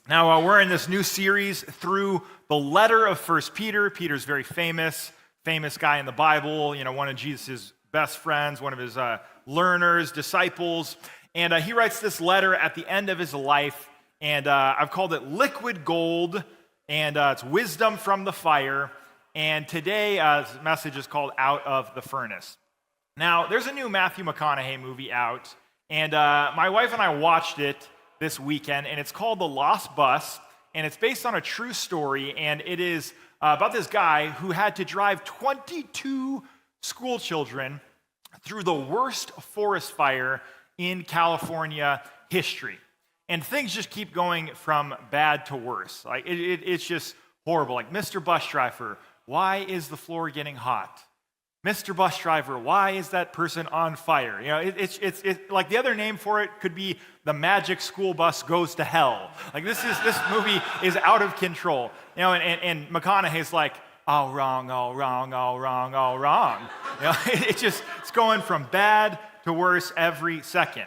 Now, we're in this new series through the letter of First Peter. Peter's very famous guy in the Bible, one of Jesus' best friends, one of his learners, disciples. And he writes this letter at the end of his life, and I've called it Liquid Gold, and it's wisdom from the fire. And today, the message is called Out of the Furnace. Now, there's a new Matthew McConaughey movie out, and my wife and I watched it this weekend, and it's called The Lost Bus, and it's based on a true story, and it is about this guy who had to drive 22 school children through the worst forest fire in California history. And things just keep going from bad to worse. Like it's just horrible. Like, Mr. Bus Driver, why is the floor getting hot? Mr. Bus Driver, why is that person on fire? It's like the other name for it could be The Magic School Bus Goes to Hell. Like this movie is out of control. And McConaughey's like, all wrong, all wrong, all wrong, all wrong. It's going from bad to worse every second.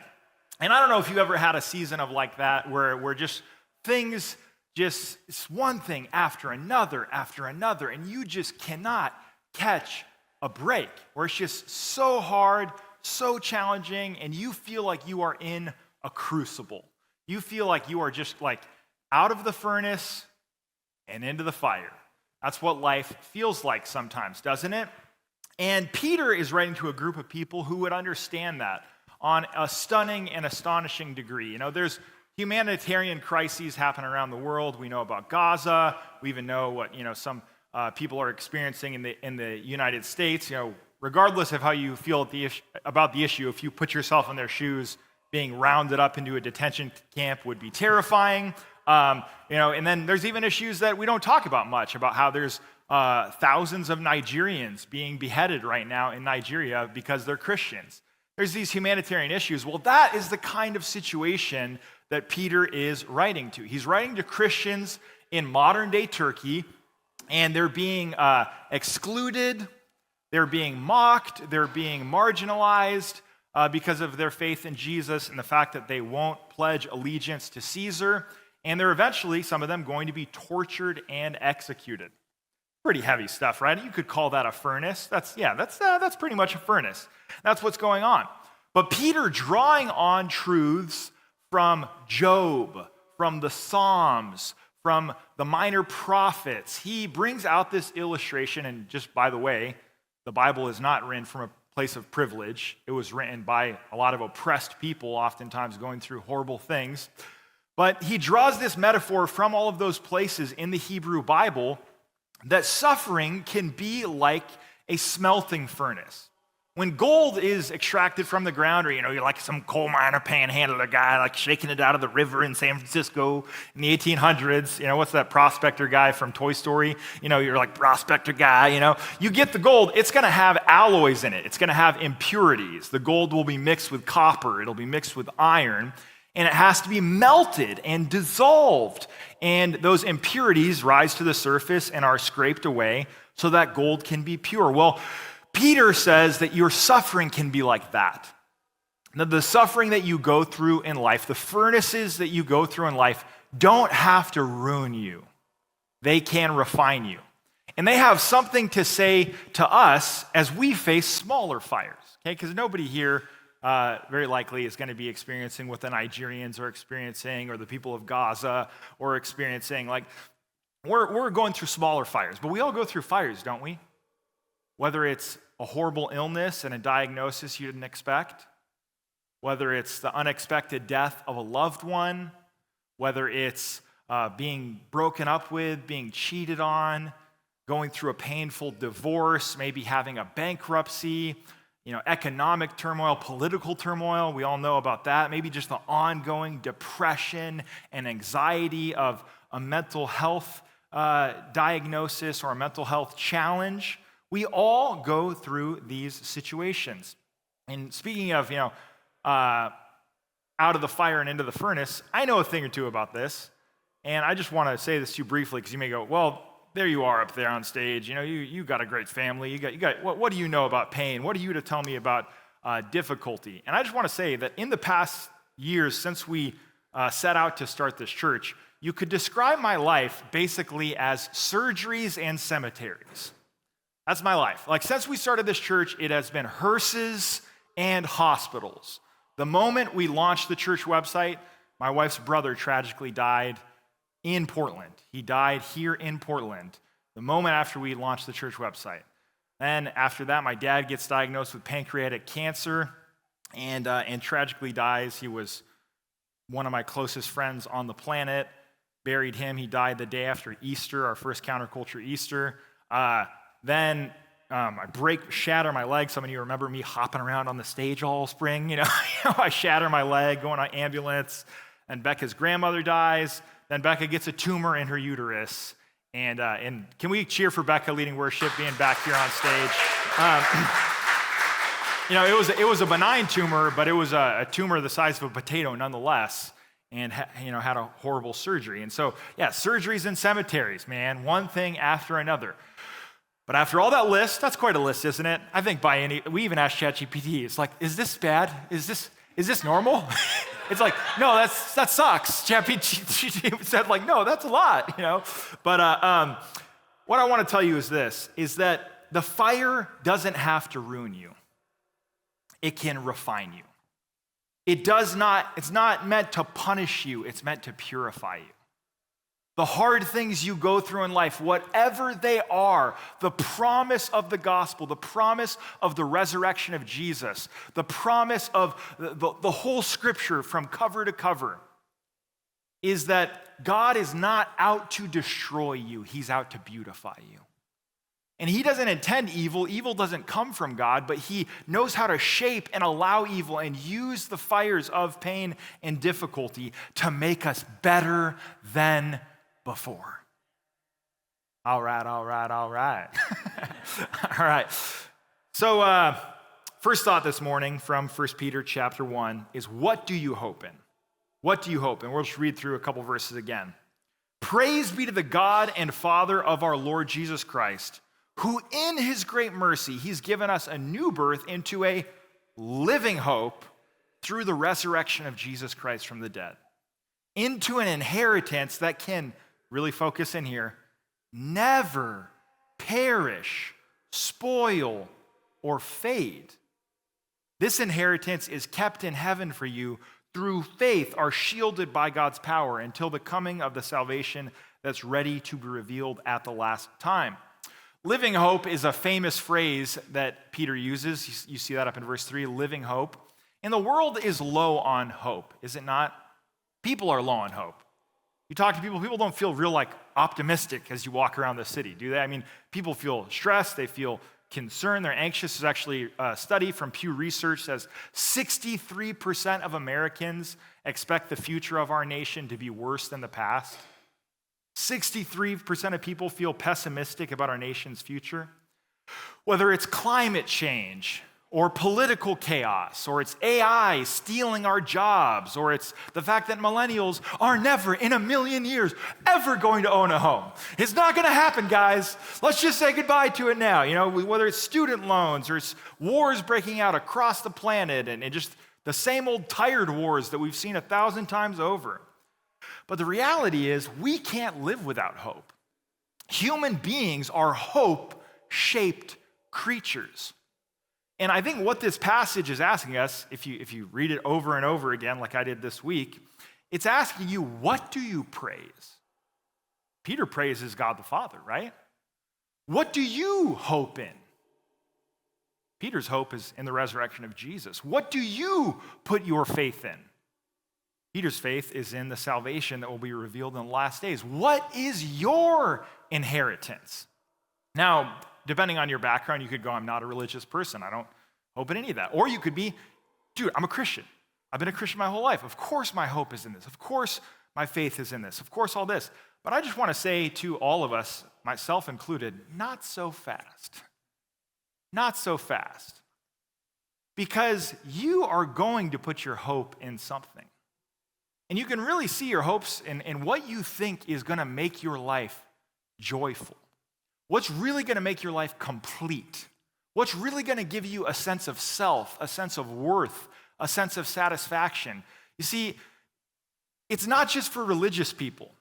And I don't know if you ever had a season of like that where just things it's one thing after another, and you just cannot catch a break, where it's just so hard, so challenging, and you feel like you are in a crucible. You feel like you are just like out of the furnace and into the fire. That's what life feels like sometimes, doesn't it? And Peter is writing to a group of people who would understand that on a stunning and astonishing degree. There's humanitarian crises happen around the world. We know about Gaza. We even know what some people are experiencing in the United States. Regardless of how you feel about the issue, if you put yourself in their shoes, being rounded up into a detention camp would be terrifying. And then there's even issues that we don't talk about much, about how there's thousands of Nigerians being beheaded right now in Nigeria because they're Christians. There's these humanitarian issues. Well, that is the kind of situation that Peter is writing to. He's writing to Christians in modern-day Turkey, and they're being excluded, they're being mocked, they're being marginalized because of their faith in Jesus and the fact that they won't pledge allegiance to Caesar, and they're eventually, some of them, going to be tortured and executed. Pretty heavy stuff, right? You could call that a furnace. That's pretty much a furnace. That's what's going on. But Peter, drawing on truths from Job, from the Psalms, from the minor prophets, he brings out this illustration. And just by the way, the Bible is not written from a place of privilege. It was written by a lot of oppressed people, oftentimes going through horrible things. But he draws this metaphor from all of those places in the Hebrew Bible that suffering can be like a smelting furnace. When gold is extracted from the ground, or you're like some coal miner panhandler guy, like shaking it out of the river in San Francisco in the 1800s, what's that prospector guy from Toy Story? You're like prospector guy, you get the gold, it's gonna have alloys in it, it's gonna have impurities. The gold will be mixed with copper, it'll be mixed with iron, and it has to be melted and dissolved. And those impurities rise to the surface and are scraped away so that gold can be pure. Well, Peter says that your suffering can be like that. Now, the suffering that you go through in life, the furnaces that you go through in life, don't have to ruin you. They can refine you. And they have something to say to us as we face smaller fires, okay? Because nobody here very likely is going to be experiencing what the Nigerians are experiencing, or the people of Gaza are experiencing. Like, we're going through smaller fires, but we all go through fires, don't we? Whether it's a horrible illness and a diagnosis you didn't expect, whether it's the unexpected death of a loved one, whether it's being broken up with, being cheated on, going through a painful divorce, maybe having a bankruptcy, economic turmoil, political turmoil, we all know about that. Maybe just the ongoing depression and anxiety of a mental health diagnosis or a mental health challenge. We all go through these situations. And speaking of, out of the fire and into the furnace, I know a thing or two about this. And I just want to say this to you briefly, because you may go, well, there you are up there on stage. You got a great family. You got. What do you know about pain? What are you to tell me about difficulty? And I just want to say that in the past years, since we set out to start this church, you could describe my life basically as surgeries and cemeteries. That's my life. Like since we started this church, it has been hearses and hospitals. The moment we launched the church website, my wife's brother tragically died in Portland. He died here in Portland the moment after we launched the church website. Then after that, my dad gets diagnosed with pancreatic cancer and tragically dies. He was one of my closest friends on the planet. Buried him. He died the day after Easter, our first counterculture Easter. Then I shatter my leg. Some of you remember me hopping around on the stage all spring. I shatter my leg, going on ambulance. And Becca's grandmother dies. Then Becca gets a tumor in her uterus. And can we cheer for Becca leading worship, being back here on stage? It was a benign tumor, but it was a tumor the size of a potato nonetheless, and had a horrible surgery. And so, yeah, surgeries and cemeteries, man, one thing after another. But after all that list, that's quite a list, isn't it? I think we even asked ChatGPT, it's like, is this bad? Is this normal? It's like, no, that sucks. ChatGPT said, like, no, that's a lot, But what I want to tell you is this, is that the fire doesn't have to ruin you. It can refine you. It's not meant to punish you, it's meant to purify you. The hard things you go through in life, whatever they are, the promise of the gospel, the promise of the resurrection of Jesus, the promise of the whole scripture from cover to cover, is that God is not out to destroy you, he's out to beautify you. And he doesn't intend evil. Evil doesn't come from God, but he knows how to shape and allow evil and use the fires of pain and difficulty to make us better than before. All right. All right. So first thought this morning from 1 Peter chapter 1 is, what do you hope in? What do you hope in? We'll just read through a couple verses again. Praise be to the God and Father of our Lord Jesus Christ, who in his great mercy, he's given us a new birth into a living hope through the resurrection of Jesus Christ from the dead, into an inheritance that can, really focus in here, never perish, spoil, or fade. This inheritance is kept in heaven for you through faith, are shielded by God's power until the coming of the salvation that's ready to be revealed at the last time. Living hope is a famous phrase that Peter uses. You see that up in verse 3, living hope. And the world is low on hope, is it not? People are low on hope. You talk to people don't feel real optimistic as you walk around the city, do they? I mean, people feel stressed, they feel concerned, they're anxious. There's actually a study from Pew Research that says 63% of Americans expect the future of our nation to be worse than the past. 63% of people feel pessimistic about our nation's future. Whether it's climate change or political chaos, or it's AI stealing our jobs, or it's the fact that millennials are never in a million years ever going to own a home. It's not going to happen, guys. Let's just say goodbye to it now. Whether it's student loans or it's wars breaking out across the planet and just the same old tired wars that we've seen 1,000 times over. But the reality is, we can't live without hope. Human beings are hope-shaped creatures. And I think what this passage is asking us, if you read it over and over again like I did this week, it's asking you, what do you praise? Peter praises God the Father, right? What do you hope in? Peter's hope is in the resurrection of Jesus. What do you put your faith in? Peter's faith is in the salvation that will be revealed in the last days. What is your inheritance? Now, depending on your background, you could go, I'm not a religious person. I don't hope in any of that. Or you could be, dude, I'm a Christian. I've been a Christian my whole life. Of course my hope is in this. Of course my faith is in this. Of course all this. But I just want to say to all of us, myself included, not so fast. Not so fast. Because you are going to put your hope in something. And you can really see your hopes in what you think is going to make your life joyful. What's really going to make your life complete? What's really going to give you a sense of self, a sense of worth, a sense of satisfaction? You see, it's not just for religious people.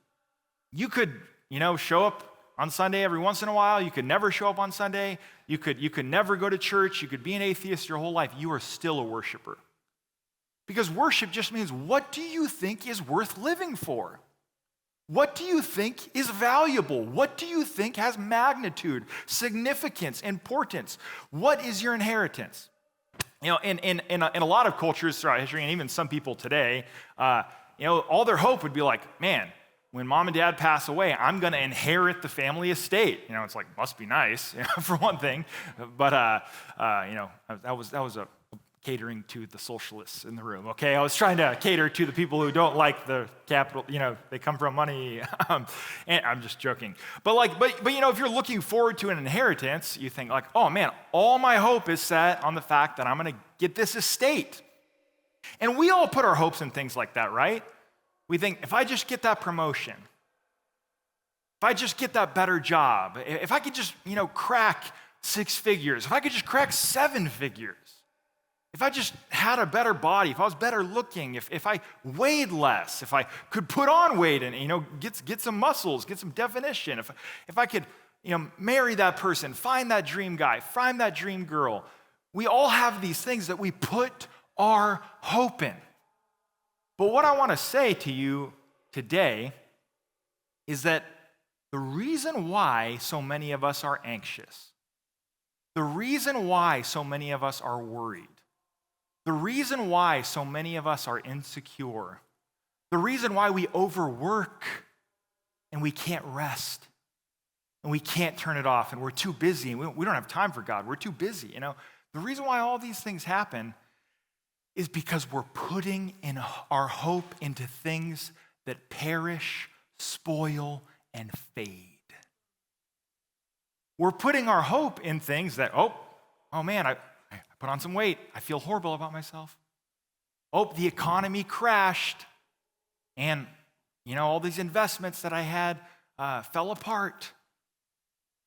You could, show up on Sunday every once in a while. You could never show up on Sunday. You could never go to church. You could be an atheist your whole life. You are still a worshiper. Because worship just means, what do you think is worth living for? What do you think is valuable? What do you think has magnitude, significance, importance? What is your inheritance? In a lot of cultures throughout history, and even some people today, all their hope would be like, man, when mom and dad pass away, I'm going to inherit the family estate. It's like, must be nice, for one thing. But, that was a catering to the socialists in the room, okay? I was trying to cater to the people who don't like the capital, they come from money. And I'm just joking. But if you're looking forward to an inheritance, you think like, oh man, all my hope is set on the fact that I'm going to get this estate. And we all put our hopes in things like that, right? We think, if I just get that promotion, if I just get that better job, if I could just, crack 6 figures, if I could just crack 7 figures, if I just had a better body, if I was better looking, if I weighed less, if I could put on weight and, get some muscles, get some definition, if I could, marry that person, find that dream guy, find that dream girl. We all have these things that we put our hope in. But what I want to say to you today is that the reason why so many of us are anxious, the reason why so many of us are worried, the reason why so many of us are insecure, the reason why we overwork and we can't rest and we can't turn it off and we're too busy and we don't have time for God, we're too busy, The reason why all these things happen is because we're putting in our hope into things that perish, spoil, and fade. We're putting our hope in things that, oh man, I put on some weight. I feel horrible about myself. Oh, the economy crashed. And, all these investments that I had fell apart.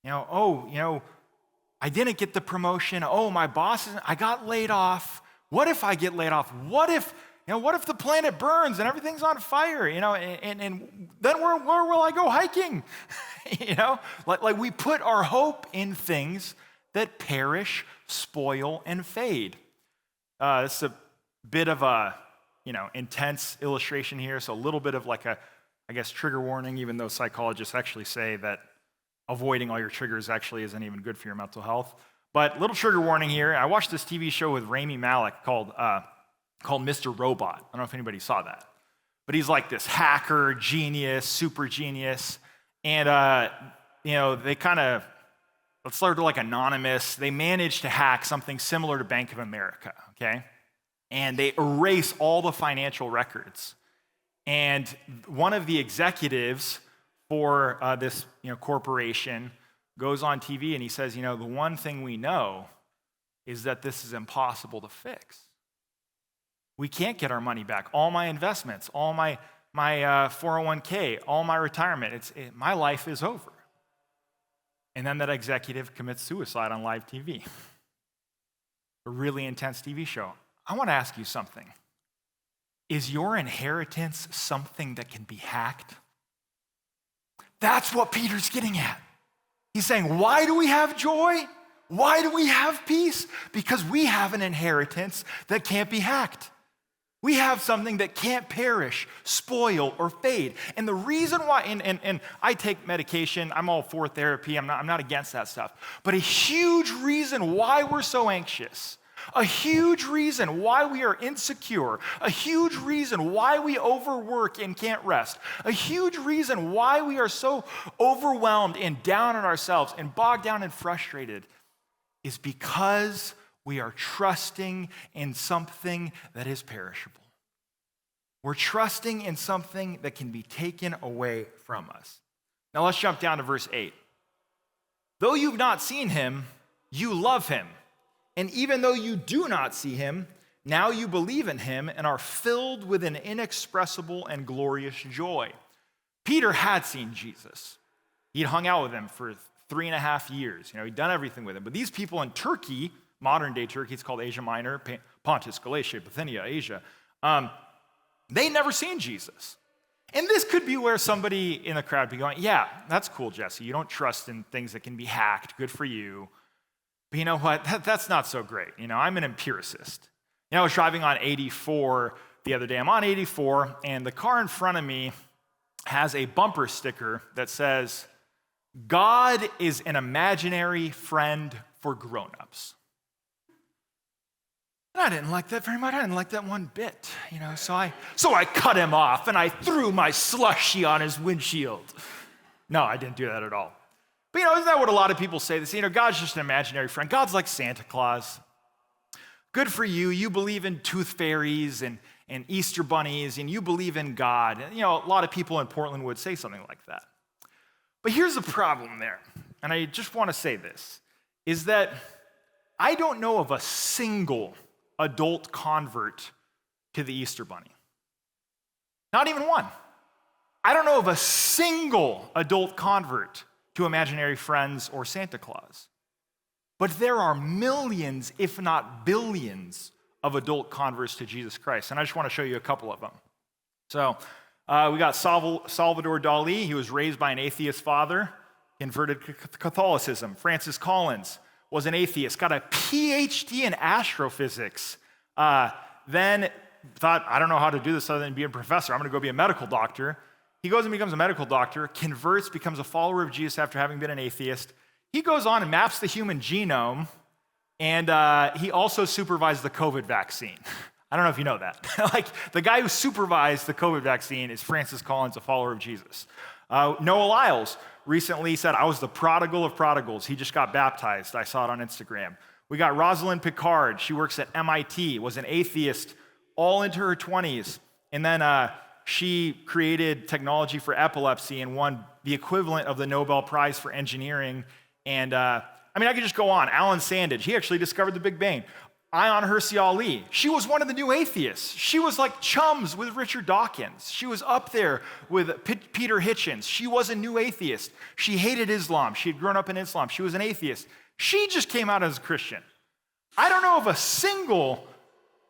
I didn't get the promotion. Oh, my boss, I got laid off. What if I get laid off? What if the planet burns and everything's on fire? And then where will I go hiking? Like we put our hope in things that perish, spoil, and fade. It's a bit of a, intense illustration here. So a little bit of like trigger warning, even though psychologists actually say that avoiding all your triggers actually isn't even good for your mental health. But little trigger warning here. I watched this TV show with Rami Malek called Mr. Robot. I don't know if anybody saw that. But he's like this hacker, genius, super genius. And, they kind of, let's start like anonymous. They managed to hack something similar to Bank of America, okay? And they erase all the financial records. And one of the executives for this corporation goes on TV and he says, the one thing we know is that this is impossible to fix. We can't get our money back. All my investments, all my 401k, all my retirement, my life is over. And then that executive commits suicide on live TV. A really intense TV show. I want to ask you something. Is your inheritance something that can be hacked? That's what Peter's getting at. He's saying, why do we have joy? Why do we have peace? Because we have an inheritance that can't be hacked. We have something that can't perish, spoil, or fade. And the reason why, and I take medication, I'm all for therapy, I'm not against that stuff. But a huge reason why we're so anxious, a huge reason why we are insecure, a huge reason why we overwork and can't rest, a huge reason why we are so overwhelmed and down on ourselves and bogged down and frustrated is because we are trusting in something that is perishable. We're trusting in something that can be taken away from us. Now let's jump down to verse 8. Though you've not seen him, you love him. And even though you do not see him, now you believe in him and are filled with an inexpressible and glorious joy. Peter had seen Jesus. He'd hung out with him for 3.5 years. He'd done everything with him. But these people in Turkey, modern day Turkey, it's called Asia Minor, Pontus, Galatia, Bithynia, Asia, they'd never seen Jesus. And this could be where somebody in the crowd be going, yeah, that's cool, Jesse. You don't trust in things that can be hacked. Good for you. But you know what? That's not so great. I'm an empiricist. I was driving on 84 the other day. I'm on 84, and the car in front of me has a bumper sticker that says, God is an imaginary friend for grown-ups. And I didn't like that very much. I didn't like that one bit, So I cut him off and I threw my slushie on his windshield. No, I didn't do that at all. But isn't that what a lot of people say? This, God's just an imaginary friend. God's like Santa Claus. Good for you. You believe in tooth fairies and Easter bunnies, and you believe in God. And, a lot of people in Portland would say something like that. But here's the problem there, and I just want to say this, is that I don't know of a single adult convert to the Easter bunny. Not even one. I don't know of a single adult convert to imaginary friends or Santa Claus. But there are millions, if not billions, of adult converts to Jesus Christ. And I just want to show you a couple of them. So we got Salvador Dali. He was raised by an atheist father, converted to Catholicism. Francis Collins was an atheist, got a PhD in astrophysics. Then thought, I don't know how to do this other than be a professor. I'm going to go be a medical doctor. He goes and becomes a medical doctor, converts, becomes a follower of Jesus after having been an atheist. He goes on and maps the human genome, and he also supervised the COVID vaccine. I don't know if you know that. Like, the guy who supervised the COVID vaccine is Francis Collins, a follower of Jesus. Noah Lyles recently said, I was the prodigal of prodigals. He just got baptized. I saw it on Instagram. We got Rosalind Picard. She works at MIT, was an atheist all into her 20s. And then she created technology for epilepsy and won the equivalent of the Nobel Prize for engineering. And I could just go on. Alan Sandage, he actually discovered the Big Bang. Ayaan Hirsi Ali, she was one of the new atheists. She was like chums with Richard Dawkins. She was up there with Peter Hitchens. She was a new atheist. She hated Islam. She had grown up in Islam. She was an atheist. She just came out as a Christian. I don't know of a single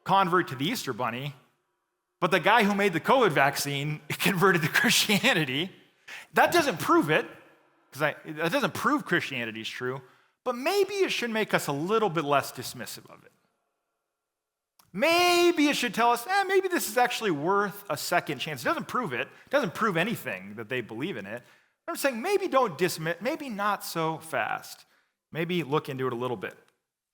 convert to the Easter Bunny, but the guy who made the COVID vaccine converted to Christianity. That doesn't prove it, because that doesn't prove Christianity is true, but maybe it should make us a little bit less dismissive of it. Maybe it should tell us, maybe this is actually worth a second chance. It doesn't prove it. It doesn't prove anything that they believe in it. I'm saying maybe don't dismiss, maybe not so fast. Maybe look into it a little bit.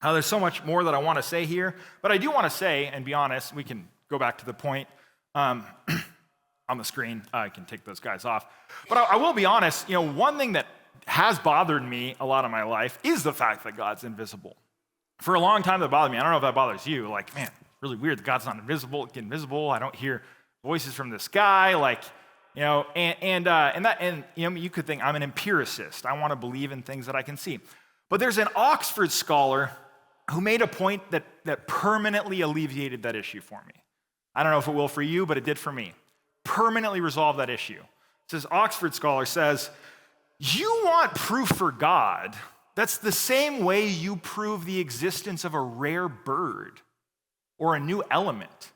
There's so much more that I want to say here, but I do want to say, and be honest, we can go back to the point on the screen. I can take those guys off. But I will be honest, one thing that has bothered me a lot of my life is the fact that God's invisible. For a long time that bothered me. I don't know if that bothers you. Like, man, really weird that God's not invisible. I don't hear voices from the sky. Like, and you could think I'm an empiricist. I want to believe in things that I can see. But there's an Oxford scholar who made a point that permanently alleviated that issue for me. I don't know if it will for you, but it did for me. Permanently resolved that issue. This Oxford scholar says, you want proof for God. That's the same way you prove the existence of a rare bird or a new element.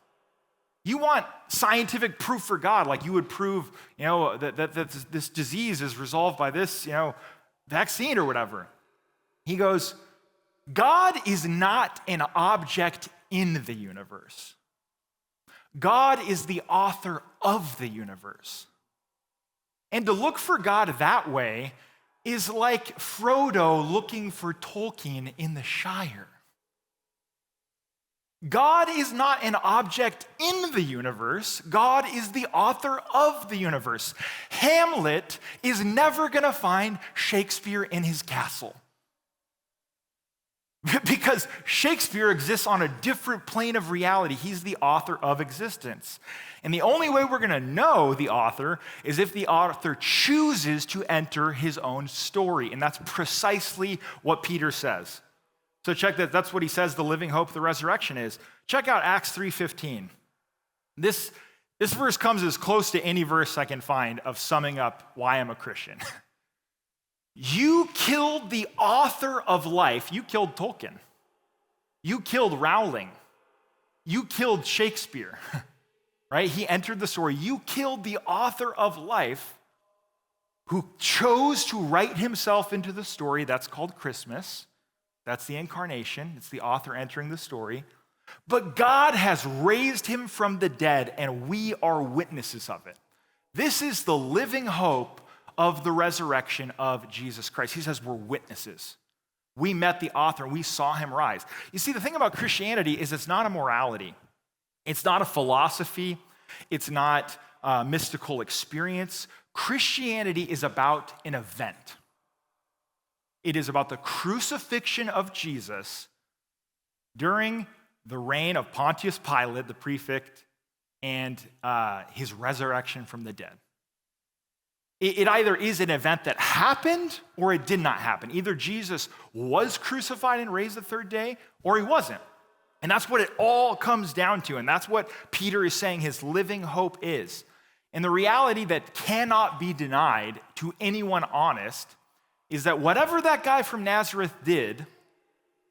You want scientific proof for God, like you would prove, that this disease is resolved by this, vaccine or whatever. He goes, God is not an object in the universe. God is the author of the universe. And to look for God that way is like Frodo looking for Tolkien in the Shire. God is not an object in the universe. God is the author of the universe. Hamlet is never going to find Shakespeare in his castle. Because Shakespeare exists on a different plane of reality. He's the author of existence. And the only way we're going to know the author is if the author chooses to enter his own story. And that's precisely what Peter says. So check that. That's what he says the living hope of the resurrection is. Check out Acts 3:15. This verse comes as close to any verse I can find of summing up why I'm a Christian. You killed the author of life. You killed Tolkien. You killed Rowling. You killed Shakespeare. right? He entered the story. You killed the author of life who chose to write himself into the story. That's called Christmas. That's the incarnation. It's the author entering the story. But God has raised him from the dead, and we are witnesses of it. This is the living hope of the resurrection of Jesus Christ. He says we're witnesses. We met the author, and we saw him rise. You see, the thing about Christianity is it's not a morality. It's not a philosophy. It's not a mystical experience. Christianity is about an event. It is about the crucifixion of Jesus during the reign of Pontius Pilate, the prefect, and his resurrection from the dead. It either is an event that happened or it did not happen. Either Jesus was crucified and raised the third day, or he wasn't. And that's what it all comes down to. And that's what Peter is saying his living hope is. And the reality that cannot be denied to anyone honest is that whatever that guy from Nazareth did,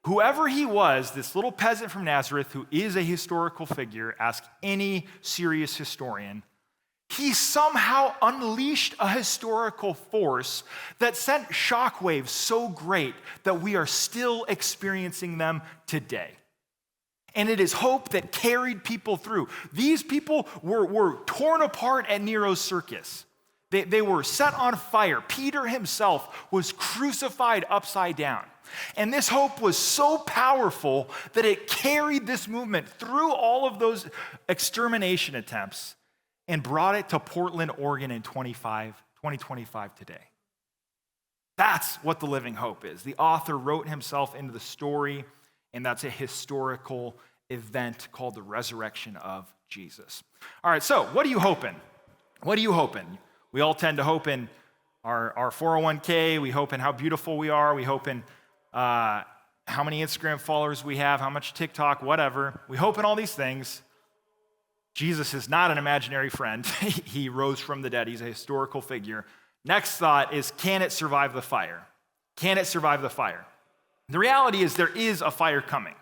whoever he was, this little peasant from Nazareth who is a historical figure, ask any serious historian, he somehow unleashed a historical force that sent shockwaves so great that we are still experiencing them today. And it is hope that carried people through. These people were torn apart at Nero's circus. They were set on fire. Peter himself was crucified upside down. And this hope was so powerful that it carried this movement through all of those extermination attempts and brought it to Portland, Oregon in 2025 today. That's what the living hope is. The author wrote himself into the story, and that's a historical event called the resurrection of Jesus. All right, so what are you hoping? What are you hoping? We all tend to hope in our 401k. We hope in how beautiful we are. We hope in how many Instagram followers we have, how much TikTok, whatever. We hope in all these things. Jesus is not an imaginary friend. He rose from the dead. He's a historical figure. Next thought is, can it survive the fire? Can it survive the fire? The reality is there is a fire coming.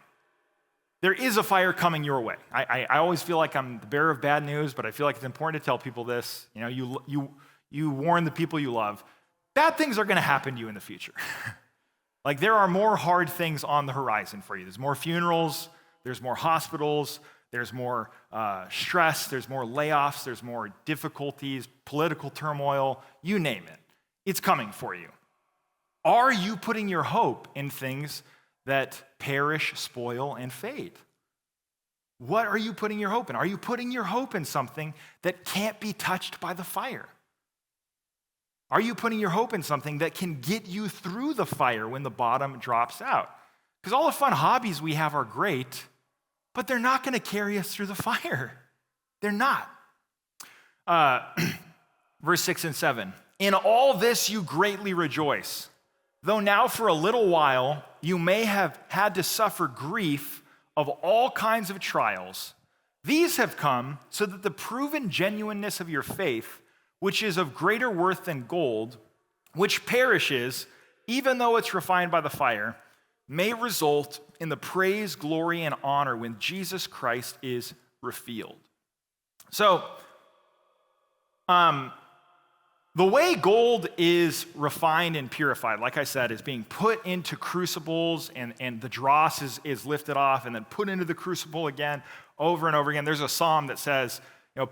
There is a fire coming your way. I always feel like I'm the bearer of bad news, but I feel like it's important to tell people this. You know, you warn the people you love. Bad things are going to happen to you in the future. Like there are more hard things on the horizon for you. There's more funerals. There's more hospitals. There's more stress. There's more layoffs. There's more difficulties, political turmoil, you name it. It's coming for you. Are you putting your hope in things that perish, spoil, and fade? What are you putting your hope in? Are you putting your hope in something that can't be touched by the fire? Are you putting your hope in something that can get you through the fire when the bottom drops out? Because all the fun hobbies we have are great, but they're not going to carry us through the fire. They're not. Verse 6 and 7. In all this you greatly rejoice, though now for a little while you may have had to suffer grief of all kinds of trials. These have come so that the proven genuineness of your faith, which is of greater worth than gold, which perishes, even though it's refined by the fire, may result in the praise, glory, and honor when Jesus Christ is revealed. So, the way gold is refined and purified, like I said, is being put into crucibles and the dross is lifted off and then put into the crucible again over and over again. There's a psalm that says,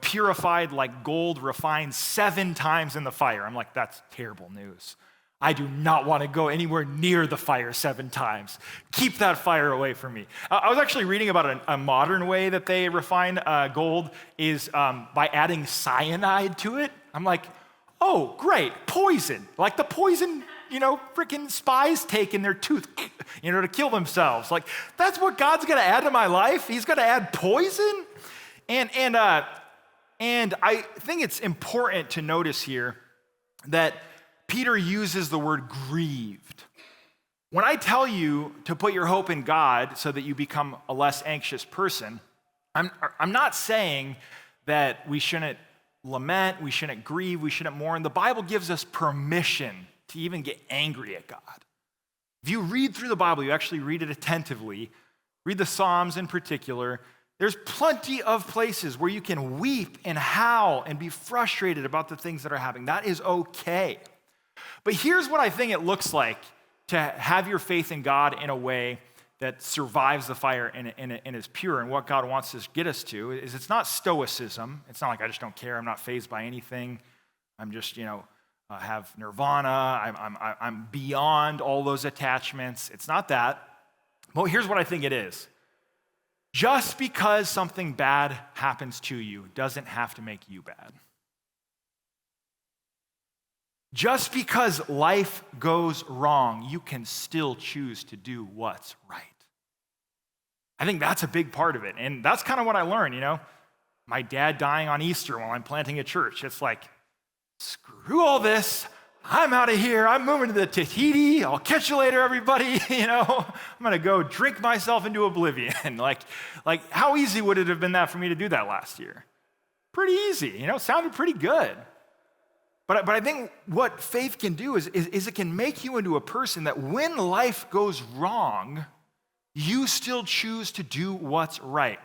purified like gold refined 7 times in the fire. I'm like, that's terrible news. I do not want to go anywhere near the fire 7 times. Keep that fire away from me. I was actually reading about a modern way that they refine gold is by adding cyanide to it. I'm like, oh, great, poison. Like the poison, freaking spies take in their tooth, to kill themselves. Like, that's what God's going to add to my life? He's going to add poison? And I think it's important to notice here that Peter uses the word grieved. When I tell you to put your hope in God so that you become a less anxious person, I'm not saying that we shouldn't lament, we shouldn't grieve, we shouldn't mourn. The Bible gives us permission to even get angry at God. If you read through the Bible, you actually read it attentively, read the Psalms in particular, There's plenty of places where you can weep and howl and be frustrated about the things that are happening. That is okay. But here's what I think it looks like to have your faith in God in a way that survives the fire and is pure. And what God wants to get us to is it's not stoicism. It's not like I just don't care. I'm not fazed by anything. I'm just, have nirvana. I'm beyond all those attachments. It's not that. But here's what I think it is. Just because something bad happens to you doesn't have to make you bad. Just because life goes wrong, you can still choose to do what's right. I think that's a big part of it. And that's kind of what I learned, My dad dying on Easter while I'm planting a church. It's like, screw all this. I'm out of here. I'm moving to the Tahiti. I'll catch you later, everybody. I'm going to go drink myself into oblivion. like how easy would it have been that for me to do that last year? Pretty easy. Sounded pretty good. But I think what faith can do is it can make you into a person that when life goes wrong, you still choose to do what's right.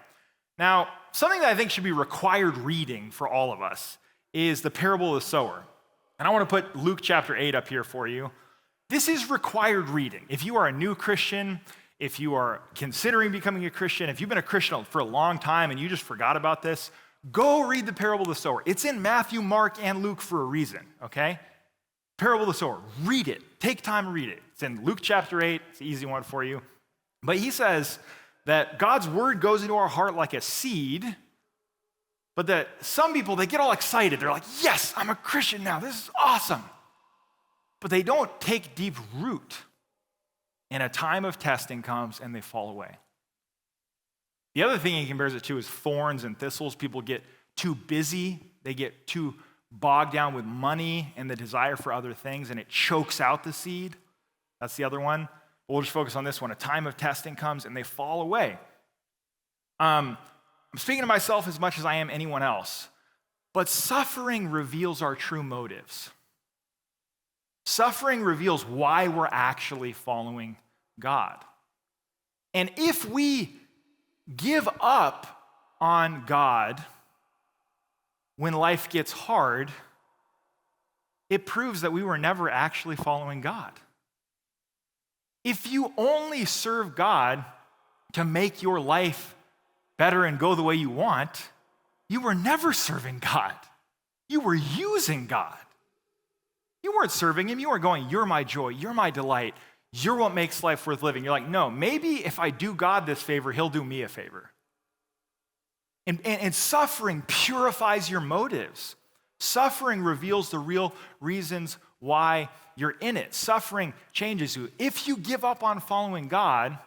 Now, something that I think should be required reading for all of us is the parable of the sower. And I want to put Luke chapter 8 up here for you. This is required reading. If you are a new Christian, if you are considering becoming a Christian, if you've been a Christian for a long time and you just forgot about this, go read the parable of the sower. It's in Matthew, Mark, and Luke for a reason, okay? Parable of the sower. Read it. Take time to read it. It's in Luke chapter 8. It's an easy one for you. But he says that God's word goes into our heart like a seed, but that some people, they get all excited. They're like, yes, I'm a Christian now. This is awesome. But they don't take deep root. And a time of testing comes and they fall away. The other thing he compares it to is thorns and thistles. People get too busy. They get too bogged down with money and the desire for other things, and it chokes out the seed. That's the other one. But we'll just focus on this one. A time of testing comes and they fall away. I'm speaking to myself as much as I am anyone else, but suffering reveals our true motives. Suffering reveals why we're actually following God. And if we give up on God when life gets hard, it proves that we were never actually following God. If you only serve God to make your life better and go the way you want, you were never serving God. You were using God. You weren't serving him. You weren't going, you're my joy, you're my delight, you're what makes life worth living. You're like, no, maybe if I do God this favor, he'll do me a favor. And suffering purifies your motives. Suffering reveals the real reasons why you're in it. Suffering changes you. If you give up on following God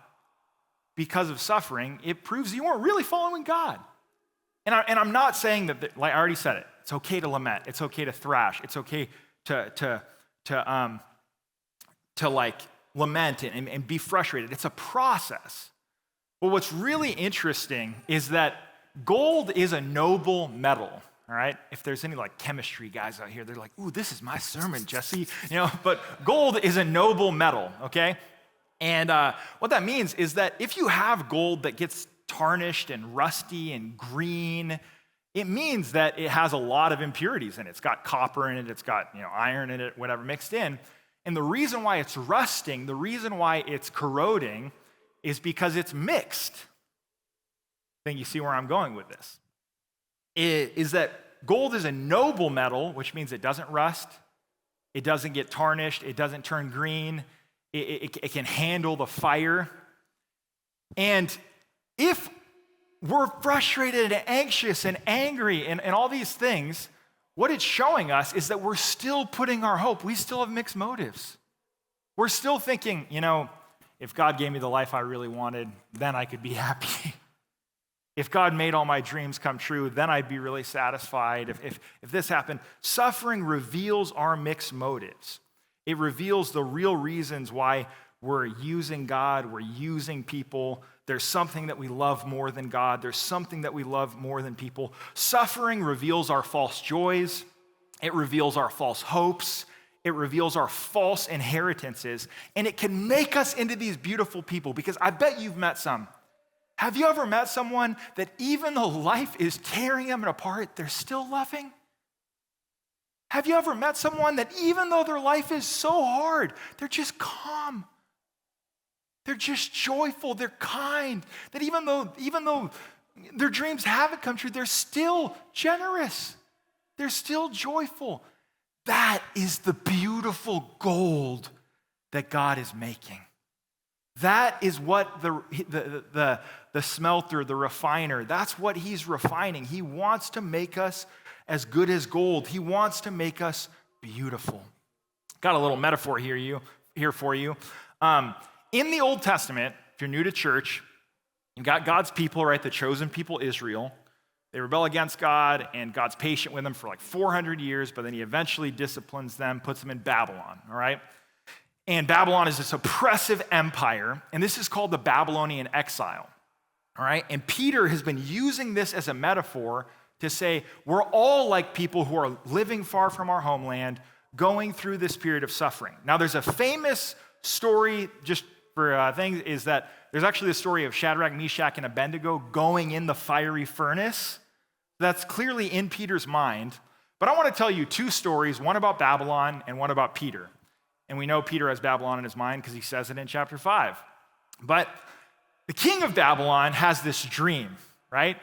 because of suffering, it proves you weren't really following God. And I'm not saying that, like I already said it, it's okay to lament, it's okay to thrash, it's okay to like lament and be frustrated. It's a process. But what's really interesting is that gold is a noble metal, all right? If there's any like chemistry guys out here, they're like, ooh, this is my sermon, Jesse. But gold is a noble metal, okay? And what that means is that if you have gold that gets tarnished and rusty and green, it means that it has a lot of impurities in it. It's got copper in it, it's got iron in it, whatever mixed in. And the reason why it's rusting, the reason why it's corroding is because it's mixed. I think you see where I'm going with this. Is that gold is a noble metal, which means it doesn't rust, it doesn't get tarnished, it doesn't turn green, it can handle the fire. And if we're frustrated and anxious and angry and all these things, what it's showing us is that we're still putting our hope. We still have mixed motives. We're still thinking, if God gave me the life I really wanted, then I could be happy. If God made all my dreams come true, then I'd be really satisfied. If this happened, suffering reveals our mixed motives. It reveals the real reasons why we're using God, we're using people. There's something that we love more than God. There's something that we love more than people. Suffering reveals our false joys. It reveals our false hopes. It reveals our false inheritances. And it can make us into these beautiful people, because I bet you've met some Have you ever met someone that even though life is tearing them apart, they're still loving? Have you ever met someone that even though their life is so hard, they're just calm? They're just joyful, they're kind, that even though their dreams haven't come true, they're still generous. They're still joyful. That is the beautiful gold that God is making. That is what the smelter, the refiner, that's what he's refining. He wants to make us as good as gold. He wants to make us beautiful. Got a little metaphor here for you. In the Old Testament, if you're new to church, you've got God's people, right? The chosen people, Israel. They rebel against God, and God's patient with them for like 400 years, but then he eventually disciplines them, puts them in Babylon, all right? And Babylon is this oppressive empire, and this is called the Babylonian exile, all right? And Peter has been using this as a metaphor to say we're all like people who are living far from our homeland, going through this period of suffering. Now, there's a famous story, just for things, is that there's actually the story of Shadrach, Meshach, and Abednego going in the fiery furnace. That's clearly in Peter's mind. But I want to tell you two stories, one about Babylon and one about Peter. And we know Peter has Babylon in his mind because he says it in chapter 5. But the king of Babylon has this dream, right?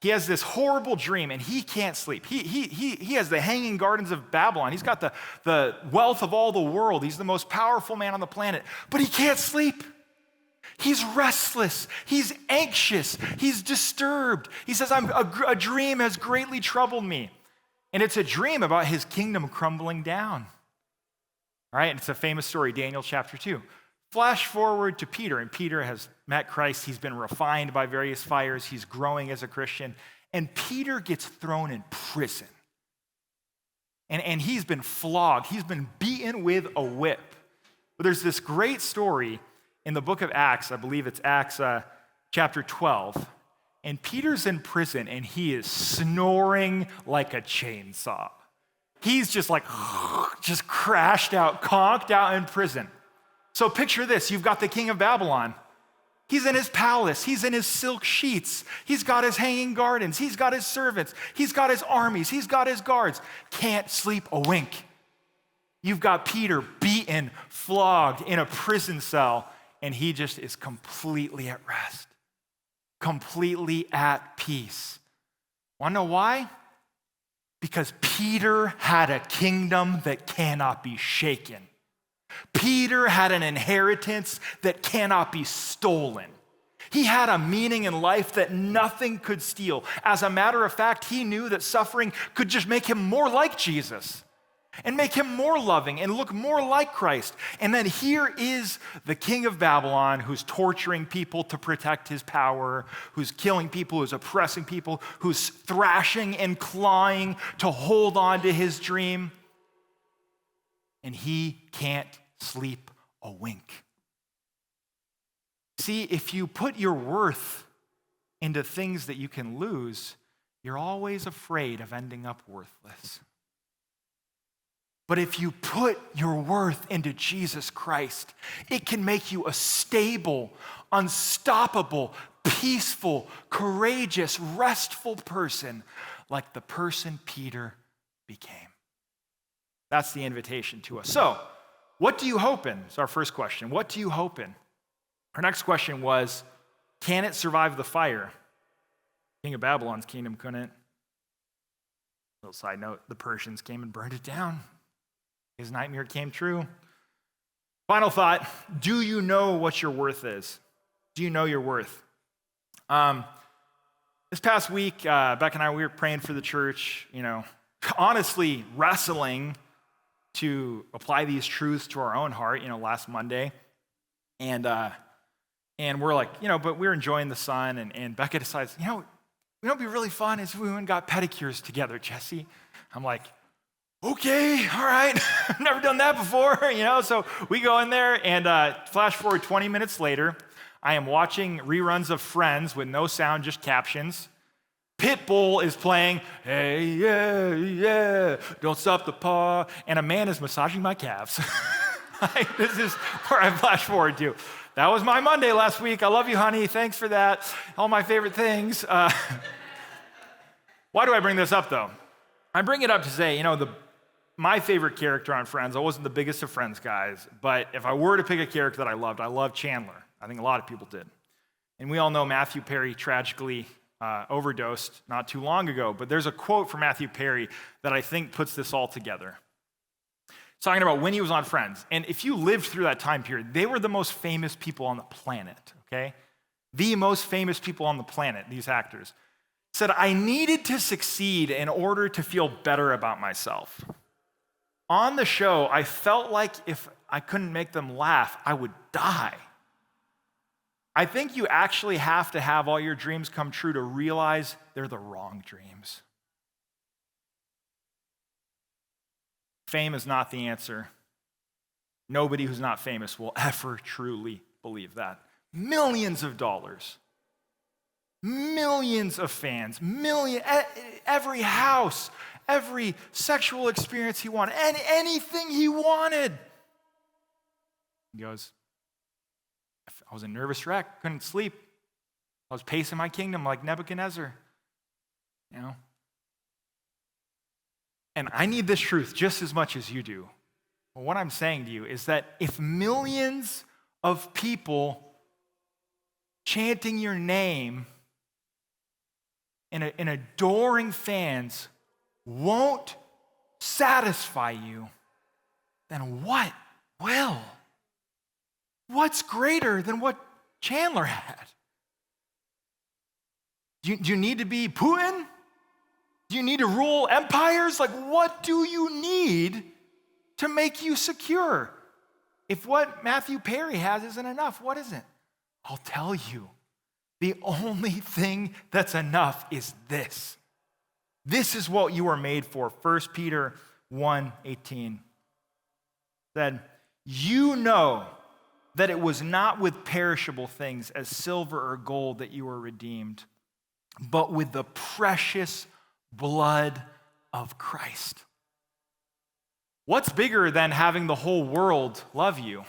He has this horrible dream, and he can't sleep. He has the hanging gardens of Babylon. He's got the wealth of all the world. He's the most powerful man on the planet, but he can't sleep. He's restless. He's anxious. He's disturbed. He says, a dream has greatly troubled me. And it's a dream about his kingdom crumbling down. All right, and it's a famous story, Daniel chapter 2. Flash forward to Peter, and Peter has met Christ. He's been refined by various fires. He's growing as a Christian. And Peter gets thrown in prison. And he's been flogged. He's been beaten with a whip. But there's this great story in the book of Acts. I believe it's Acts chapter 12. And Peter's in prison, and he is snoring like a chainsaw. He's just like, just crashed out, conked out in prison. So picture this. You've got the king of Babylon. He's in his palace. He's in his silk sheets. He's got his hanging gardens. He's got his servants. He's got his armies. He's got his guards. Can't sleep a wink. You've got Peter beaten, flogged in a prison cell, and he just is completely at rest, completely at peace. Want to know why? Because Peter had a kingdom that cannot be shaken. Peter had an inheritance that cannot be stolen. He had a meaning in life that nothing could steal. As a matter of fact, he knew that suffering could just make him more like Jesus and make him more loving and look more like Christ. And then here is the king of Babylon who's torturing people to protect his power, who's killing people, who's oppressing people, who's thrashing and clawing to hold on to his dream. And he can't sleep a wink. See, if you put your worth into things that you can lose, you're always afraid of ending up worthless. But if you put your worth into Jesus Christ, it can make you a stable, unstoppable, peaceful, courageous, restful person like the person Peter became. That's the invitation to us. So, what do you hope in? It's our first question. What do you hope in? Our next question was, can it survive the fire? King of Babylon's kingdom couldn't. Little side note, the Persians came and burned it down. His nightmare came true. Final thought, do you know what your worth is? Do you know your worth? This past week, Beck and I, we were praying for the church, honestly wrestling to apply these truths to our own heart, last Monday. And we're like, but we're enjoying the sun. And Becca decides, it'd be really fun if we went and got pedicures together, Jesse. I'm like, okay, all right. I've never done that before, So we go in there and flash forward 20 minutes later. I am watching reruns of Friends with no sound, just captions. Pitbull is playing, hey, yeah, yeah, don't stop the paw. And a man is massaging my calves. This is where I flash forward to. That was my Monday last week. I love you, honey. Thanks for that. All my favorite things. Why do I bring this up, though? I bring it up to say, my favorite character on Friends, I wasn't the biggest of Friends guys, but if I were to pick a character that I loved Chandler. I think a lot of people did. And we all know Matthew Perry tragically overdosed not too long ago, but there's a quote from Matthew Perry that I think puts this all together. It's talking about when he was on Friends. And if you lived through that time period, they were the most famous people on the planet, okay? The most famous people on the planet, these actors. Said, I needed to succeed in order to feel better about myself. On the show, I felt like if I couldn't make them laugh, I would die. I think you actually have to have all your dreams come true to realize they're the wrong dreams. Fame is not the answer. Nobody who's not famous will ever truly believe that. Millions of dollars, millions of fans, every house, every sexual experience he wanted, and anything he wanted. He goes, I was a nervous wreck, couldn't sleep. I was pacing my kingdom like Nebuchadnezzar, And I need this truth just as much as you do. Well, what I'm saying to you is that if millions of people chanting your name and adoring fans won't satisfy you, then what will? What's greater than what Chandler had? Do you need to be Putin? Do you need to rule empires? Like, what do you need to make you secure? If what Matthew Perry has isn't enough, what is it? I'll tell you. The only thing that's enough is this. This is what you are made for. 1 Peter 1:18 said, you know that it was not with perishable things as silver or gold that you were redeemed, but with the precious blood of Christ. What's bigger than having the whole world love you?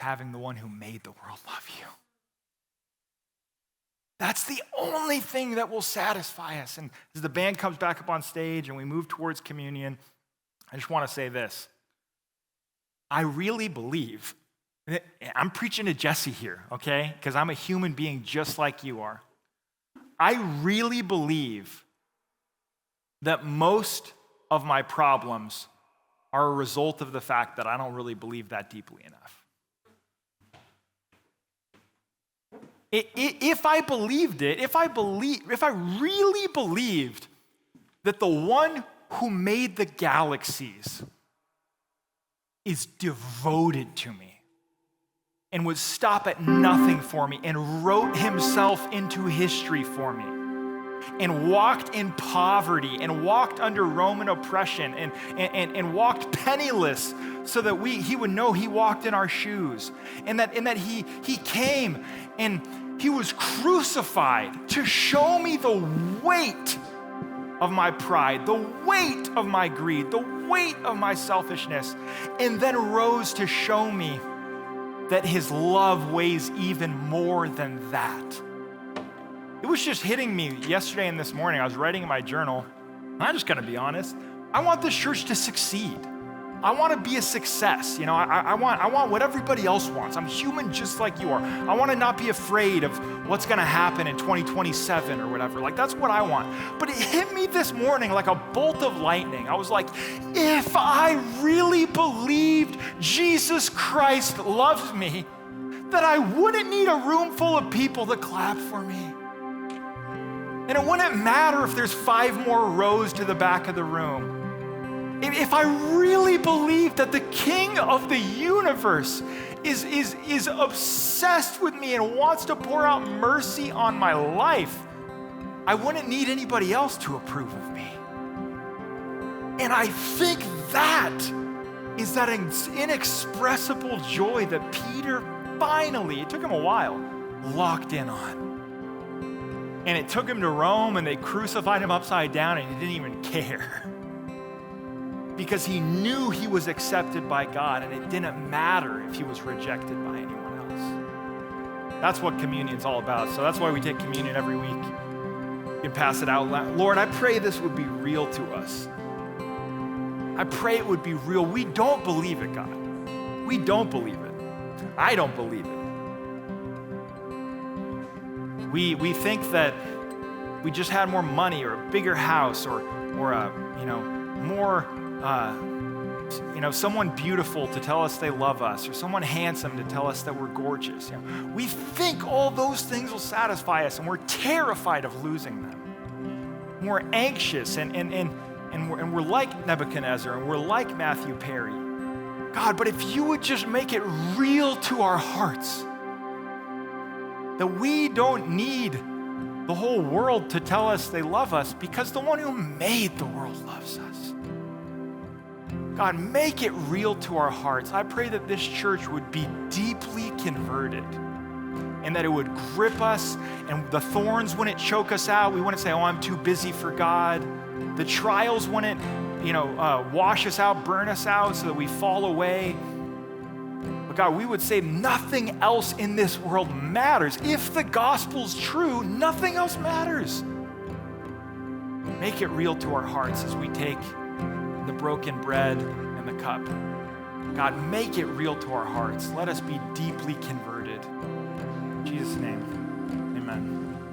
Having the one who made the world love you. That's the only thing that will satisfy us. And as the band comes back up on stage and we move towards communion, I just want to say this. I really believe, I'm preaching to Jesse here, okay? Because I'm a human being just like you are. I really believe that most of my problems are a result of the fact that I don't really believe that deeply enough. If I believed it, if I really believed that the one who made the galaxies is devoted to me and would stop at nothing for me and wrote himself into history for me and walked in poverty and walked under Roman oppression and walked penniless so that he would know he walked in our shoes and that he came and he was crucified to show me the weight of my pride, the weight of my greed, the weight of my selfishness, and then rose to show me that his love weighs even more than that. It was just hitting me yesterday and this morning. I was writing in my journal, and I'm just gonna be honest, I want this church to succeed. I want to be a success. I want what everybody else wants. I'm human just like you are. I want to not be afraid of what's going to happen in 2027 or whatever. Like, that's what I want. But it hit me this morning like a bolt of lightning. I was like, if I really believed Jesus Christ loves me, that I wouldn't need a room full of people to clap for me. And it wouldn't matter if there's 5 more rows to the back of the room. If I really believe that the King of the universe is obsessed with me and wants to pour out mercy on my life, I wouldn't need anybody else to approve of me. And I think that is that inexpressible joy that Peter finally, it took him a while, locked in on. And it took him to Rome and they crucified him upside down and he didn't even care. because he knew he was accepted by God, and it didn't matter if he was rejected by anyone else. That's what communion's all about. So that's why we take communion every week. You can pass it out loud. Lord, I pray this would be real to us. I pray it would be real. We don't believe it, God. We don't believe it. I don't believe it. We think that we just had more money or a bigger house or more someone beautiful to tell us they love us, or someone handsome to tell us that we're gorgeous. We think all those things will satisfy us, and we're terrified of losing them. We're anxious, and we're like Nebuchadnezzar, and we're like Matthew Perry. God, but if you would just make it real to our hearts, that we don't need the whole world to tell us they love us, because the one who made the world loves us. God, make it real to our hearts. I pray that this church would be deeply converted, and that it would grip us, and the thorns wouldn't choke us out. We wouldn't say, oh, I'm too busy for God. The trials wouldn't, wash us out, burn us out so that we fall away. But God, we would say nothing else in this world matters. If the gospel's true, nothing else matters. Make it real to our hearts as we take the broken bread and the cup. God, make it real to our hearts. Let us be deeply converted. In Jesus' name, amen.